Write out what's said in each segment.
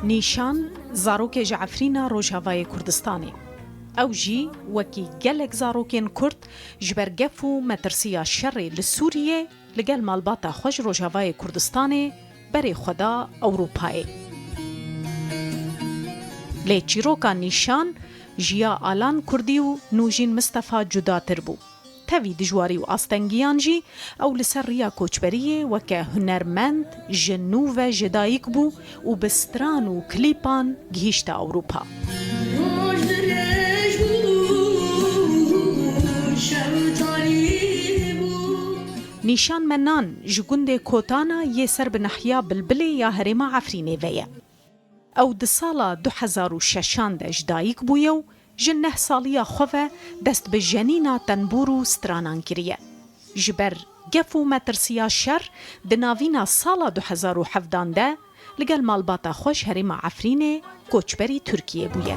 نیشان زاروک جعفرینا روجاوای کردستانی. او جی وکی گلک زاروکین کرد جبرگف و مترسیا شر لسوریه لگل مالباتا خوش روجاوای کردستانی بری خدا اوروپای. لی چیروکا نیشان جیا آلان کردی و نوجین مصطفى جدا تربو. تاوی دجواری و آستنگیان جی او لسر ریا کوچبریه وکه هنرمند جنو و جدایک بو و بستران و کلیپان گهیشت اوروپا. نیشان منان جگند کوتانا یه سر بنحیا بلبلی یا هرما عفرینه ویه. او ده سالا 2006 ده جدایک بویو جنه سالیا خواه دست به جنینا تنبور و سترانان کریه. جبر گف و مترسیا شر دناوینا سالا 2017 ده لگل مالباتا خوش هرما عفرینه کوچبری ترکیه بویه.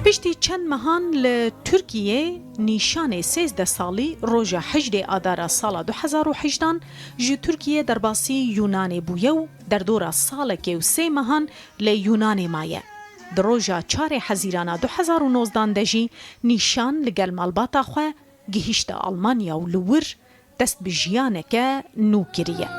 پشتی چند مهان لترکیه نیشان 13 سالی روژا 8 آدار سال 2018 جو ترکیه در باسی یونان بویو در دورا سال که و 3 مهان لیونان مایه. در روژا 4 حزیران 2019 دجی نیشان لگل مالباتا خواه گهیشت آلمانیا و لور دست بجیانه که نو کریه.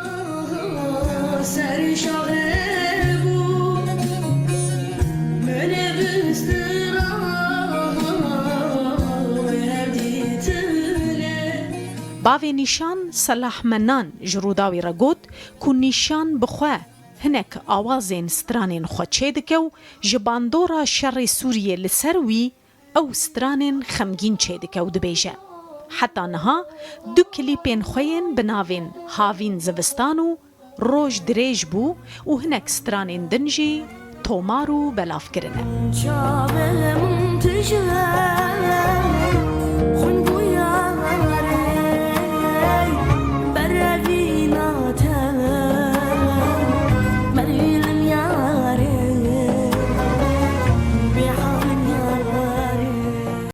باوی نیشان صلاح منان جروداوی رگود که نیشان بخواه هنک آوازین سترانین خوچه دکو جباندورا شر سوریه لسروی او سترانین خمگین چه دکو دبیجه. حتی نها 2 کلیپین خوین بناوین هاوین زوستانو روش دریج بو و هنک سترانین دنجی تومارو بلاف کرنه.